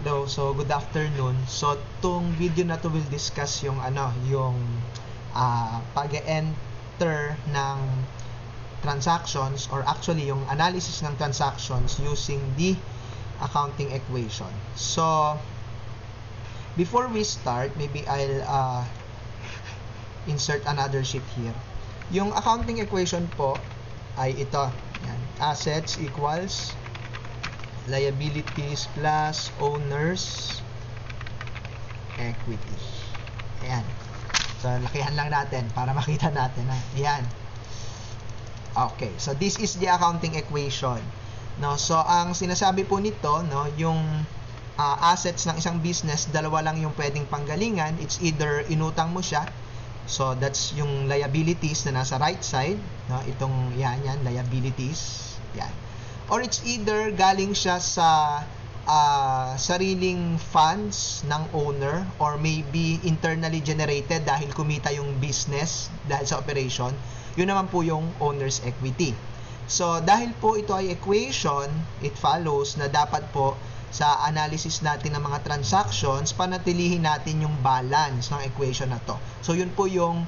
Hello, so good afternoon. So tong video na to will discuss yung pag-enter ng transactions, or actually yung analysis ng transactions using the accounting equation. So before we start, maybe I'll insert another sheet here. Yung accounting equation po ay ito. Yan. Assets equals liabilities plus owners equity. Ayan. So, lakihan lang natin para makita natin. Ayan. Okay. So, this is the accounting equation. No? So, ang sinasabi po nito, no, yung assets ng isang business, dalawa lang yung pwedeng panggalingan. It's either inutang mo siya. So, that's yung liabilities na nasa right side. No? Itong, yan, liabilities. Yan. Or it's either galing siya sa sariling funds ng owner, or maybe internally generated dahil kumita yung business dahil sa operation. Yun naman po yung owner's equity. So, dahil po ito ay equation, it follows na dapat po sa analysis natin ng mga transactions, panatilihin natin yung balance ng equation na to. So, yun po yung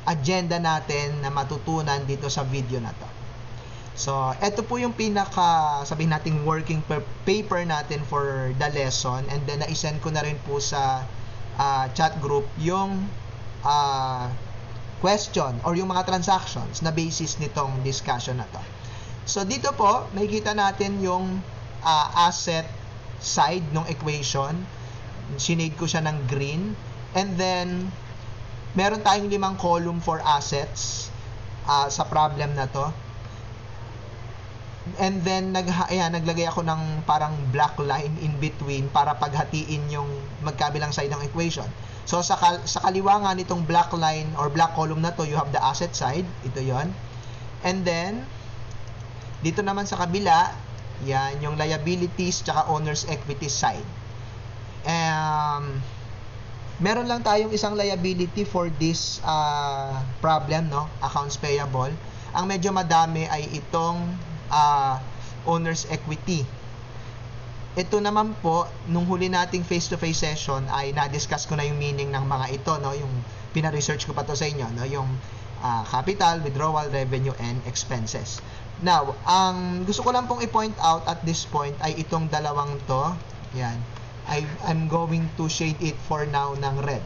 agenda natin na matutunan dito sa video na to. So, ito po yung sabihin nating working paper natin for the lesson, and then na-send ko na rin po sa chat group yung question or yung mga transactions na basis nitong discussion na to. So, dito po, makikita natin yung asset side ng equation. Sinade ko siya ng green. And then, meron tayong 5 column for assets sa problem na to. And then, naglagay ako ng parang black line in between para paghatiin yung magkabilang side ng equation. So, sa kaliwa nga nitong black line or black column na to, you have the asset side. Ito yon. And then, dito naman sa kabila, yan, yung liabilities tsaka owner's equity side. Meron lang tayong isang liability for this problem, no? Accounts payable. Ang medyo madami ay itong owner's equity. Ito naman po, nung huli nating face-to-face session ay na-discuss ko na yung meaning ng mga ito, no? Yung pina-research ko pa to sa inyo, no? Yung capital, withdrawal, revenue, and expenses. Now, ang gusto ko lang pong i-point out at this point ay itong dalawang to. Yan. I'm going to shade it for now ng red.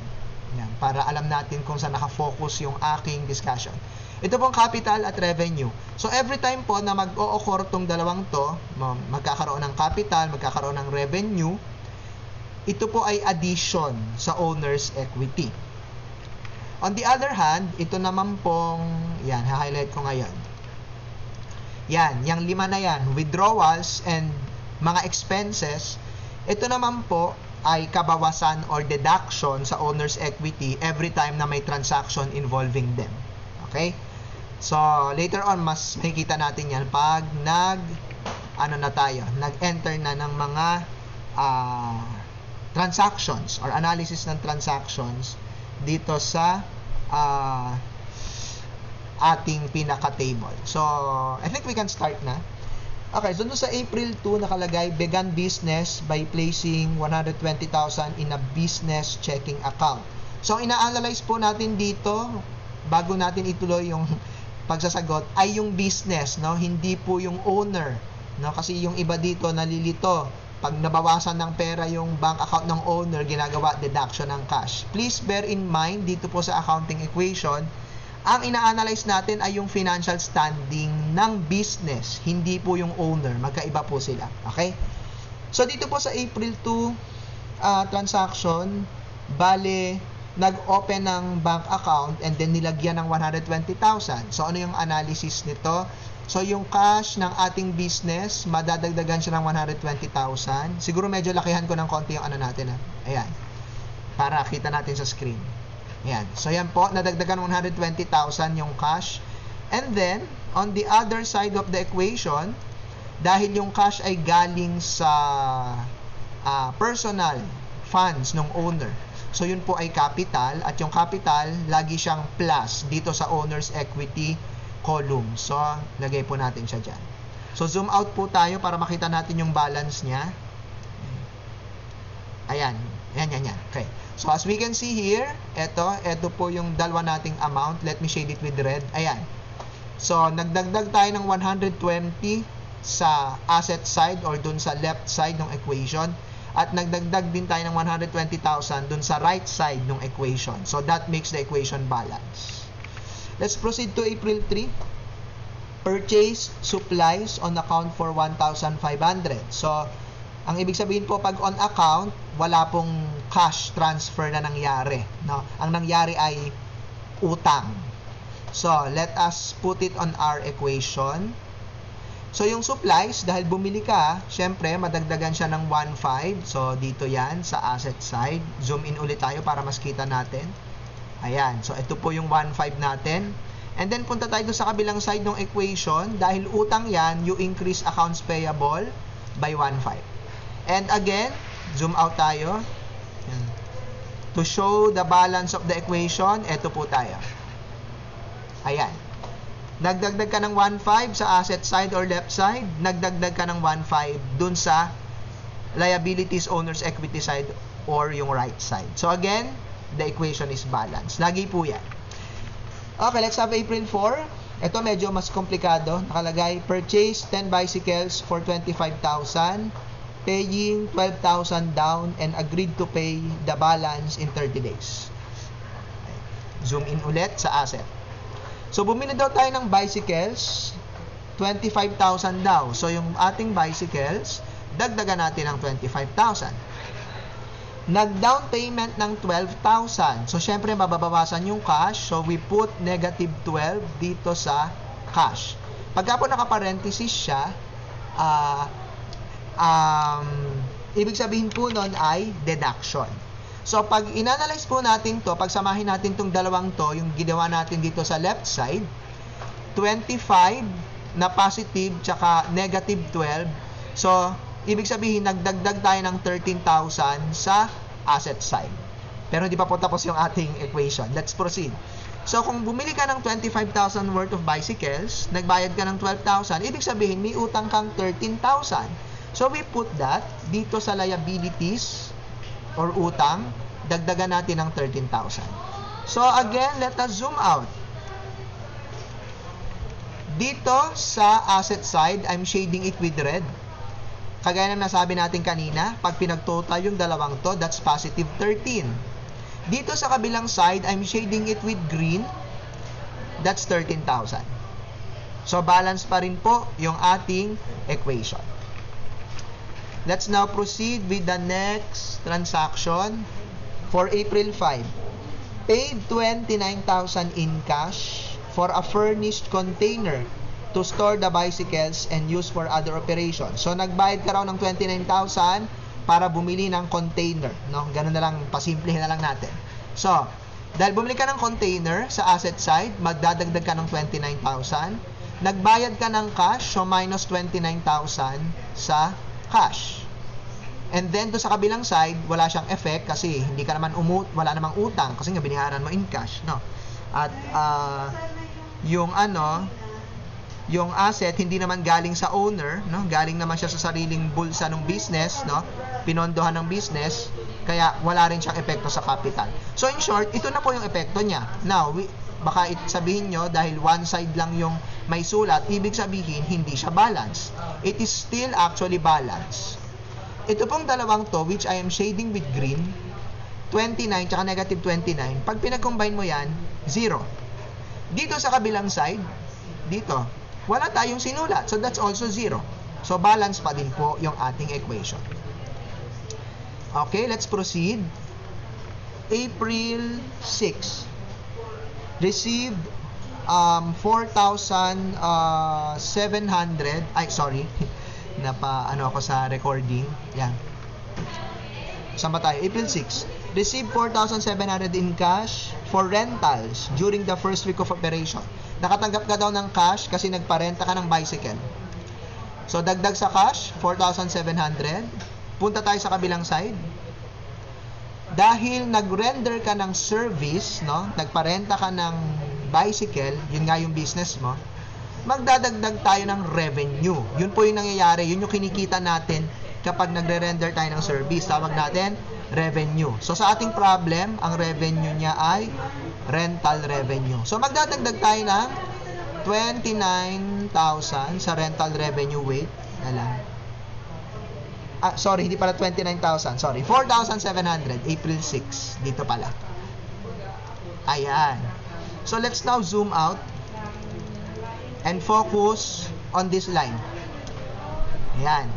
Yan. Para alam natin kung saan nakafocus yung aking discussion. Ito pong capital at revenue. So, every time po na mag-o-occur tong dalawang to, magkakaroon ng capital, magkakaroon ng revenue, ito po ay addition sa owner's equity. On the other hand, ito naman pong, yan, ha-highlight ko ngayon. Yan, yung 5 na yan, withdrawals and mga expenses, ito naman po ay kabawasan or deduction sa owner's equity every time na may transaction involving them. Okay? So, later on, mas makikita natin yan pag nag-enter na ng mga transactions or analysis ng transactions dito sa ating pinaka-table. So, I think we can start na. Okay, so sa April 2, nakalagay, began business by placing 120,000 in a business checking account. So, ina-analyze po natin dito, bago natin ituloy yung pagsasagot, ay yung business, no? Hindi po yung owner, no? Kasi yung iba dito nalilito. Pag nabawasan ng pera yung bank account ng owner, ginagawa deduction ng cash. Please bear in mind, dito po sa accounting equation, ang ina-analyze natin ay yung financial standing ng business, hindi po yung owner. Magkaiba po sila. Okay? So, dito po sa April 2 transaction, bale, nag-open ng bank account and then nilagyan ng 120,000. So, ano yung analysis nito? So, yung cash ng ating business, madadagdagan siya ng 120,000. Siguro medyo lakihan ko ng konti yung natin. Ayan. Para kita natin sa screen. Ayan. So, yan po. Nadagdagan 120,000 yung cash. And then, on the other side of the equation, dahil yung cash ay galing sa personal funds ng owner, so, yun po ay capital, at yung capital, lagi siyang plus dito sa owner's equity column. So, lagay po natin siya dyan. So, zoom out po tayo para makita natin yung balance niya. Ayan. Yan. Okay. So, as we can see here, ito po yung dalawa nating amount. Let me shade it with red. Ayan. So, nagdagdag tayo ng 120 sa asset side or dun sa left side ng equation. At nagdagdag din tayo ng 120,000 dun sa right side ng equation. So, that makes the equation balance. Let's proceed to April 3. Purchase supplies on account for 1,500. So, ang ibig sabihin po pag on account, wala pong cash transfer na nangyari. No? Ang nangyari ay utang. So, let us put it on our equation. So, yung supplies, dahil bumili ka, syempre, madagdagan siya ng 1,500. So, dito yan sa asset side. Zoom in ulit tayo para mas kita natin. Ayan. So, ito po yung 1,500 natin. And then, punta tayo sa kabilang side ng equation. Dahil utang yan, you increase accounts payable by 1,500. And again, zoom out tayo. Yan. To show the balance of the equation, ito po tayo. Ayan. Nagdagdag ka ng 1,500 sa asset side or left side, nagdagdag ka ng 1,500 dun sa liabilities owner's equity side or yung right side. So again, the equation is balanced. Lagi po yan. Okay, let's have April 4. Ito medyo mas komplikado. Nakalagay, purchase 10 bicycles for 25,000, paying 12,000 down and agreed to pay the balance in 30 days. Zoom in ulit sa asset. So, bumili daw tayo ng bicycles, 25,000 daw. So, yung ating bicycles, dagdagan natin ng 25,000. Nag-down payment ng 12,000. So, syempre, mababawasan yung cash. So, we put negative 12 dito sa cash. Pagka po nakaparenthesis siya, ibig sabihin po nun ay deduction. So, pag inanalyze po natin to, pagsamahin natin tong dalawang to, yung ginawa natin dito sa left side, 25 na positive, tsaka negative 12. So, ibig sabihin, nagdagdag tayo ng 13,000 sa asset side. Pero hindi pa po tapos yung ating equation. Let's proceed. So, kung bumili ka ng 25,000 worth of bicycles, nagbayad ka ng 12,000, ibig sabihin, may utang kang 13,000. So, we put that dito sa liabilities or utang, dagdagan natin ng 13,000. So, again, let us zoom out. Dito sa asset side, I'm shading it with red. Kagaya ng nasabi natin kanina, pag pinagtotal yung dalawang to, that's positive 13. Dito sa kabilang side, I'm shading it with green. That's 13,000. So, balance pa rin po yung ating equation. Let's now proceed with the next transaction for April 5. Paid 29,000 in cash for a furnished container to store the bicycles and use for other operations. So, nagbayad ka raw ng 29,000 para bumili ng container. No? Ganun na lang, pasimplihin na lang natin. So, dahil bumili ka ng container sa asset side, magdadagdag ka ng 29,000. Nagbayad ka ng cash, so minus 29,000 sa cash. And then, to sa kabilang side, wala siyang effect kasi hindi ka naman wala namang utang kasi nga binayaran mo in cash. No? At, yung asset hindi naman galing sa owner, no? Galing naman siya sa sariling bulsa ng business, no? Pinondohan ng business, kaya wala rin siyang epekto sa capital. So in short, ito na po yung epekto niya. Now, baka sabihin nyo dahil one side lang yung may sulat, ibig sabihin hindi siya balance. It is still actually balance. Ito pong dalawang to, which I am shading with green, 29 tsaka negative 29, pag pinag-combine mo yan, 0. Dito sa kabilang side, dito, wala tayong sinulat. So, that's also 0. So, balance pa din po yung ating equation. Okay, let's proceed. April 6. Received 4,700. Ano ako sa recording. Yan. Saan ba tayo? April 6. Received 4,700 in cash for rentals during the first week of operation. Nakatanggap ka daw ng cash kasi nagparenta ka ng bicycle. So, dagdag sa cash, 4,700. Punta tayo sa kabilang side. Dahil nag-render ka ng service, no? Nagparenta ka ng bicycle, yun nga yung business mo, magdadagdag tayo ng revenue. Yun po yung nangyayari, yun yung kinikita natin kapag nagre-render tayo ng service. Tawag natin revenue. So sa ating problem, ang revenue niya ay rental revenue. So magdadagdag tayo ng 29,000 sa rental revenue. Wait, sorry, hindi pala 29,000. Sorry, 4,700. April 6. Dito pala. Ayan. So let's now zoom out and focus on this line. Ayan.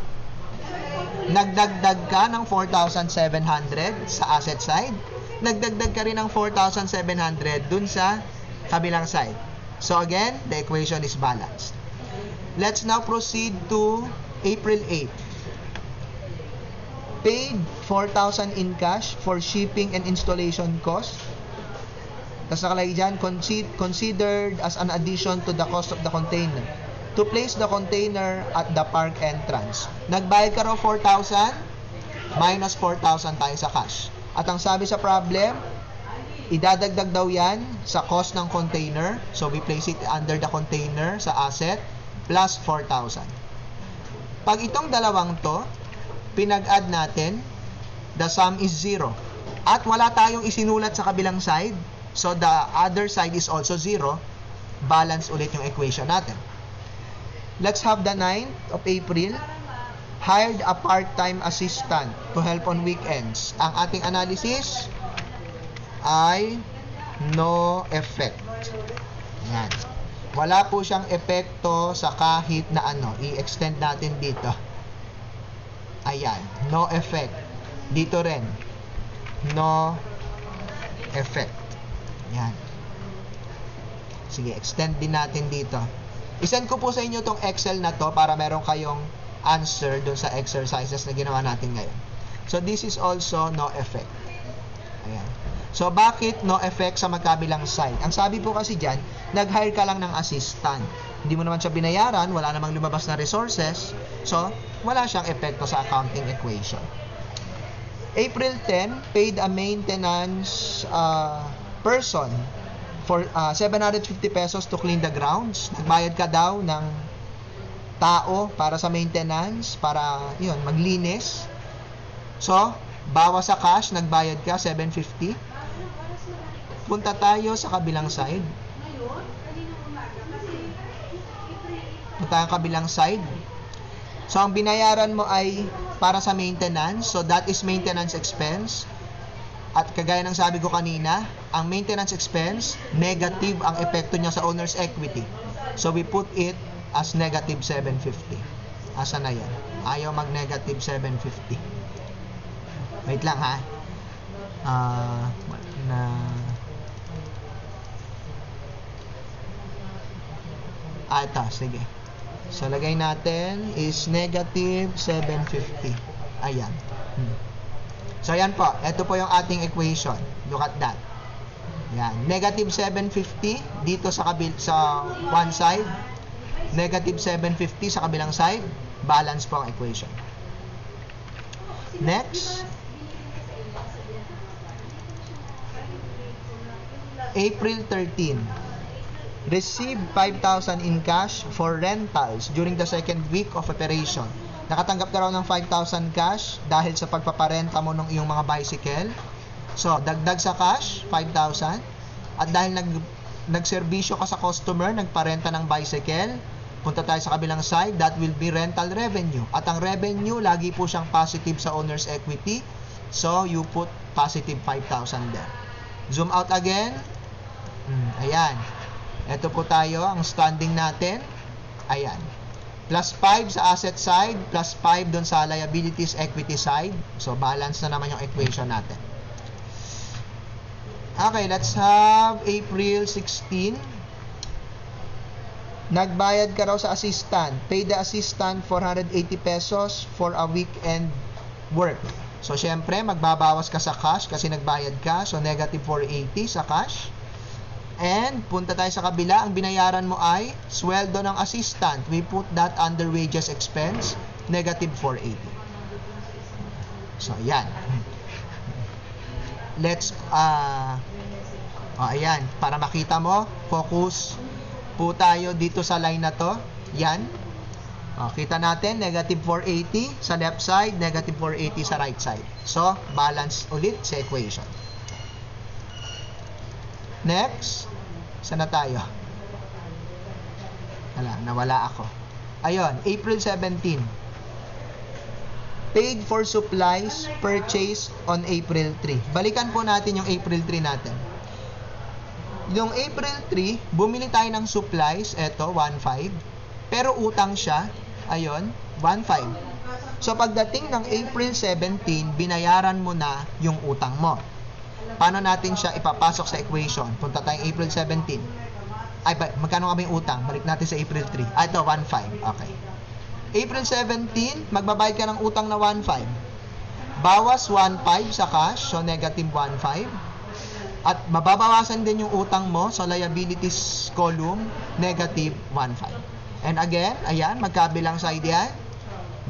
Nagdagdag ka ng 4,700 sa asset side. Nagdagdag ka rin ng 4,700 dun sa kabilang side. So again, the equation is balanced. Let's now proceed to April 8. Paid 4,000 in cash for shipping and installation cost. Tapos nakalagay dyan, considered as an addition to the cost of the container to place the container at the park entrance. Nagbayad ka raw 4,000 minus 4,000 tayo sa cash. At ang sabi sa problem, idadagdag daw yan sa cost ng container. So we place it under the container sa asset plus 4,000. Pag itong dalawang to, pinag-add natin, the sum is 0. At wala tayong isinulat sa kabilang side, so the other side is also 0. Balance ulit yung equation natin. Let's have the 9th of April. Hired a part-time assistant to help on weekends. Ang ating analysis ay no effect. Yan. Wala po siyang epekto sa kahit na ano. I-extend natin dito. Ayan. No effect. Dito rin. No effect. Yan. Sige, extend din natin dito. I-send ko po sa inyo tong Excel na to para meron kayong answer dun sa exercises na ginawa natin ngayon. So, this is also no effect. Ayan. So, bakit no effect sa magkabilang side? Ang sabi po kasi dyan, nag-hire ka lang ng assistant. Hindi mo naman siya binayaran, wala namang lumabas na resources. So, wala siyang epekto sa accounting equation. April 10, paid a maintenance person for 750 pesos to clean the grounds. Nagbayad ka daw ng tao para sa maintenance, para yun, maglinis. So, bawas sa cash, nagbayad ka 750. Punta tayo sa kabilang side. Punta ang kabilang side. So, ang binayaran mo ay para sa maintenance. So, that is maintenance expense. At kagaya ng sabi ko kanina, ang maintenance expense, negative ang epekto niya sa owner's equity. So, we put it as negative 750. Asa na yan? Ayaw mag-negative 750. Wait lang ha. Ito, sige. So, lagay natin is negative 750. Ayan. So, ayan po. Ito po yung ating equation. Look at that. Ayan. Negative 750 dito sa one side. Negative 750 sa kabilang side. Balance po ang equation. Next. April 13. Receive 5,000 in cash for rentals during the second week of operation. Nakatanggap ka raw ng 5,000 cash dahil sa pagpaparenta mo ng iyong mga bicycle. So, dagdag sa cash, 5,000. At dahil nagserbisyo ka sa customer, nagparenta ng bicycle, punta tayo sa kabilang side, that will be rental revenue. At ang revenue, lagi po siyang positive sa owner's equity. So, you put positive 5,000 there. Zoom out again. Ayan. Ito po tayo, ang standing natin. Ayan. Plus 5 sa asset side, plus 5 dun sa liabilities equity side. So, balance na naman yung equation natin. Okay, let's have April 16. Nagbayad ka raw sa assistant. Pay the assistant 480 pesos for a weekend work. So, syempre, magbabawas ka sa cash kasi nagbayad ka. So, negative 480 sa cash. And, punta tayo sa kabila. Ang binayaran mo ay sweldo ng assistant. We put that under wages expense. Negative 480. So, ayan. Let's, ayan. Para makita mo, focus po tayo dito sa line na to. Yan. Kita natin, negative 480 sa left side, negative 480 sa right side. So, balance ulit sa equation. Next, saan na tayo? Nawala ako. Ayun, April 17. Paid for supplies purchased on April 3. Balikan po natin yung April 3 natin. Yung April 3, bumili tayo ng supplies, eto, 1.5. Pero utang siya, ayun, 1.5. So, pagdating ng April 17, binayaran mo na yung utang mo. Paano natin siya ipapasok sa equation? Punta tayong April 17. Magkano kami yung utang? Balik natin sa April 3. Ito, 1.5. Okay. April 17, magbabayad ka ng utang na 1.5. Bawas 1.5 sa cash, so negative 1.5. At mababawasan din yung utang mo sa liabilities column, negative 1.5. And again, ayan, magkabilang side yan.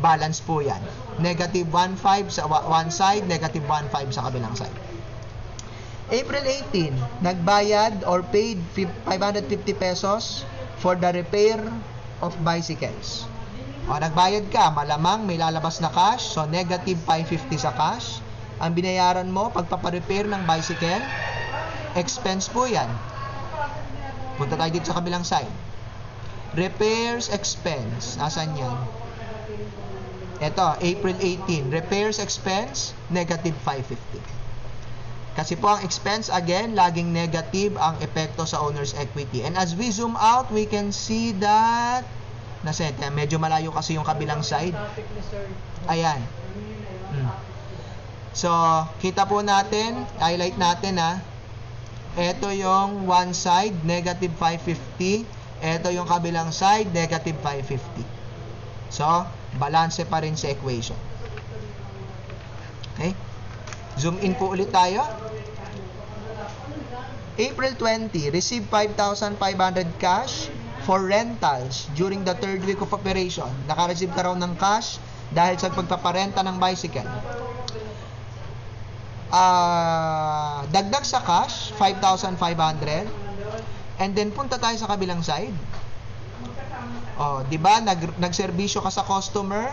Balance po yan. Negative 1.5 sa one side, negative 1.5 sa kabilang side. April 18, nagbayad or paid 550 pesos for the repair of bicycles. Nagbayad ka, malamang may lalabas na cash, so negative 550 sa cash. Ang binayaran mo, pagpaparepair ng bicycle, expense po yan. Punta tayo dito sa kabilang side. Repairs expense. Asan yan? Ito, April 18. Repairs expense, negative 550. Kasi po ang expense, again, laging negative ang epekto sa owner's equity. And as we zoom out, we can see that medyo malayo kasi yung kabilang side. Ayan. So, kita po natin, highlight natin ito yung one side, negative 550. Ito yung kabilang side, negative 550. So, balance pa rin sa equation. Okay? Zoom in po ulit tayo. April 20, received 5,500 cash for rentals during the third week of operation. Naka-receive ka raw ng cash dahil sa pagpaparenta ng bicycle. Dagdag sa cash, 5,500. And then, punta tayo sa kabilang side. Diba? Nagserbisyo ka sa customer.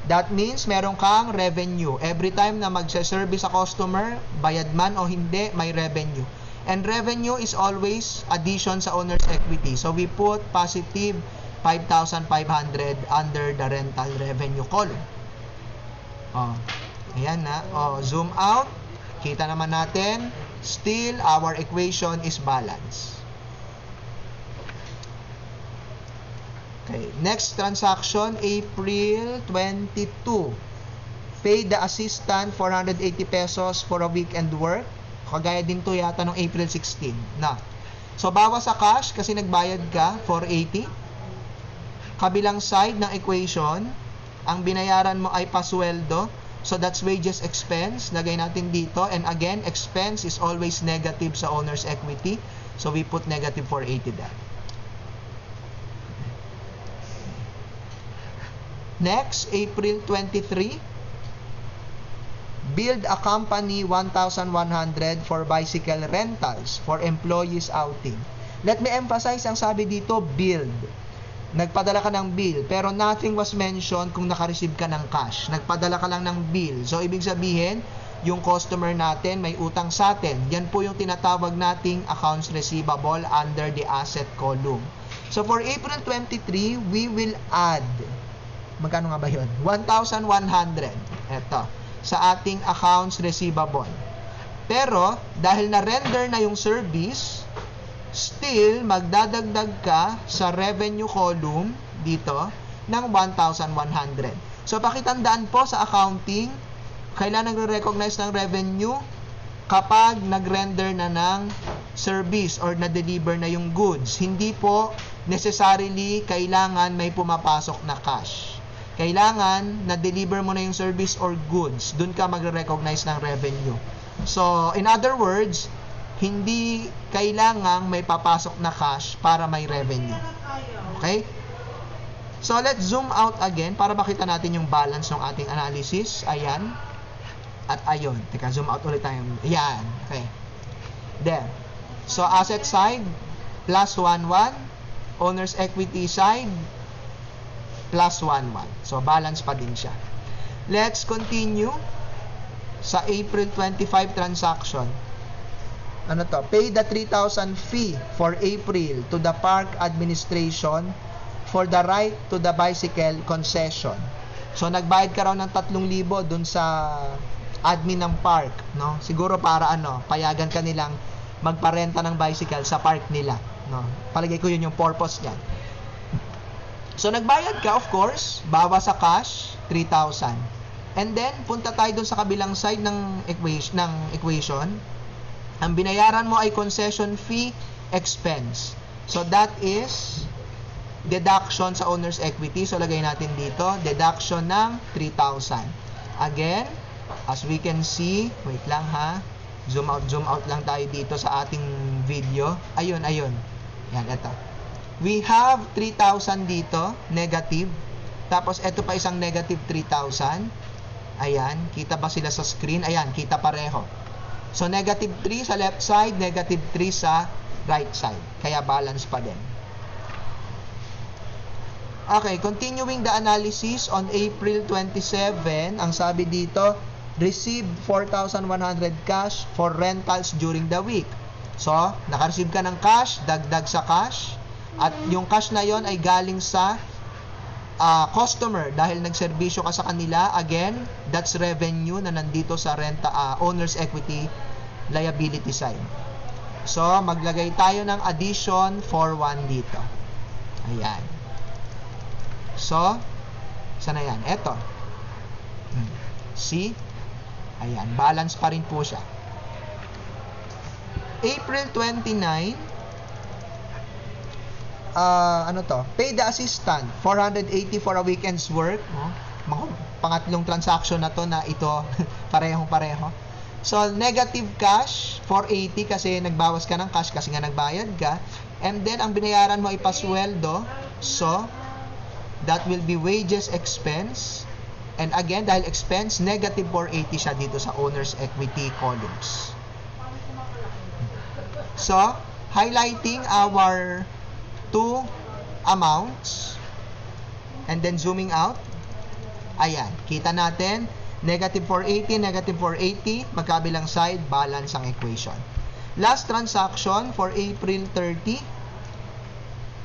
That means, meron kang revenue. Every time na magse-service sa customer, bayad man o hindi, may revenue. And revenue is always addition sa owner's equity. So, we put positive 5,500 under the rental revenue column. Ayan na. Zoom out. Kita naman natin, still, our equation is balanced. Okay, next transaction, April 22. Paid the assistant 480 pesos for a weekend work. Kagaya din to yata ng April 16. So, bawas sa cash kasi nagbayad ka, 480. Kabilang side ng equation, ang binayaran mo ay pasweldo. So, that's wages expense. Lagay natin dito. And again, expense is always negative sa owner's equity. So, we put negative 480 there. Next, April 23. Build a company 1,100 for bicycle rentals for employees outing. Let me emphasize, ang sabi dito, build. Nagpadala ka ng bill, pero nothing was mentioned kung naka-receive ka ng cash. Nagpadala ka lang ng bill. So, ibig sabihin, yung customer natin may utang sa atin. Yan po yung tinatawag nating accounts receivable under the asset column. So, for April 23, we will add, magkano nga ba yun? 1,100. Ito, sa ating accounts receivable. Pero, dahil na-render na yung service, still, magdadagdag ka sa revenue column dito ng 1,100. So, pakitandaan po sa accounting, kailan nagre-recognize ng revenue? Kapag nag-render na ng service or na-deliver na yung goods. Hindi po necessarily kailangan may pumapasok na cash. Kailangan na-deliver mo na yung service or goods. Doon ka magre-recognize ng revenue. So, in other words, hindi kailangang may papasok na cash para may revenue. Okay? So, let's zoom out again para makita natin yung balance ng ating analysis. Ayan. At ayun. Teka, zoom out ulit tayo. Ayan. Okay. There. So, asset side, plus 1,1. Owner's equity side, plus 11. So, balance pa din siya. Let's continue sa April 25 transaction. Ano to? Pay the 3,000 fee for April to the park administration for the right to the bicycle concession. So, nagbayad ka raw ng 3,000 dun sa admin ng park, no? Siguro para payagan ka nilang magparenta ng bicycle sa park nila, no? Palagay ko yun yung purpose niyan. So, nagbayad ka, of course, bawas sa cash, 3,000. And then, punta tayo dun sa kabilang side ng equation. Ang binayaran mo ay concession fee expense. So, that is deduction sa owner's equity. So, lagay natin dito, deduction ng 3,000. Again, as we can see, wait lang ha, zoom out lang tayo dito sa ating video. Ayun. Yan, ito. We have 3,000 dito, negative. Tapos, ito pa isang negative 3,000. Ayan, kita ba sila sa screen? Ayan, kita pareho. So, negative 3 sa left side, negative 3 sa right side. Kaya balance pa din. Okay, continuing the analysis on April 27, ang sabi dito, receive 4,100 cash for rentals during the week. So, naka-receive ka ng cash, dagdag sa cash, at yung cash na yon ay galing sa customer dahil nagserbisyo ka sa kanila. Again, that's revenue na nandito sa owner's equity liability side. So, maglagay tayo ng addition for 1 dito. Ayan. So, sana yan? Eto. See? Ayan, balance pa rin po siya. April 29, pay the assistant 480 for a weekend's work. Pangatlong transaction na to na ito parehong-pareho. So, negative cash 480 kasi nagbawas ka ng cash kasi nga nagbayad ka. And then, ang binayaran mo ay pasweldo. So, that will be wages expense. And again, dahil expense, negative 480 siya dito sa owner's equity columns. So, highlighting our two amounts and then zooming out. Ayan, kita natin negative 480, negative 480, magkabilang side, balance ang equation. Last transaction for April 30,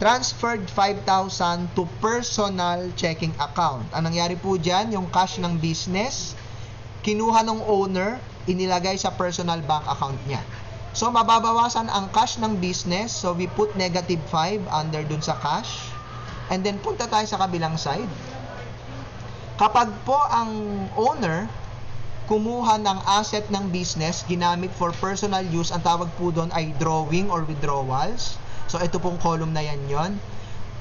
transferred 5,000 to personal checking account. Ang nangyari po dyan, yung cash ng business, kinuha ng owner, inilagay sa personal bank account niya. So, mababawasan ang cash ng business. So, we put negative 5 under dun sa cash. And then, punta tayo sa kabilang side. Kapag po ang owner kumuha ng asset ng business, ginamit for personal use, ang tawag po doon ay drawing or withdrawals. So, ito pong column na yan yon.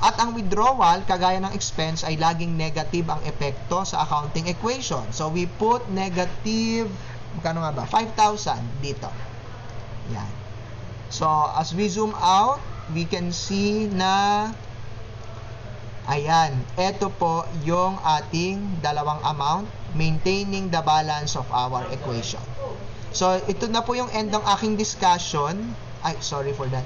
At ang withdrawal, kagaya ng expense, ay laging negative ang epekto sa accounting equation. So, we put negative, magkano nga ba? 5,000 dito. Yan. So, as we zoom out, we can see na ayan, ito po yung ating dalawang amount, maintaining the balance of our equation. So, ito na po yung end ng aking discussion. Ay, sorry for that.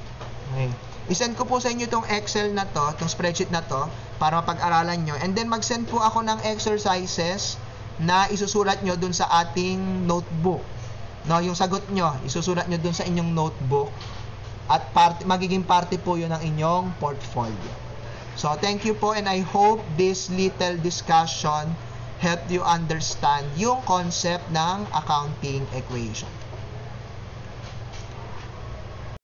Okay. I-send ko po sa inyo itong Excel na to, itong spreadsheet na to, para mapag-aralan nyo. And then, mag-send po ako ng exercises na isusulat nyo dun sa ating notebook. No, yung sagot nyo, isusulat nyo dun sa inyong notebook. At magiging parte po yun ng inyong portfolio. So, thank you po, and I hope this little discussion helped you understand yung concept ng accounting equation.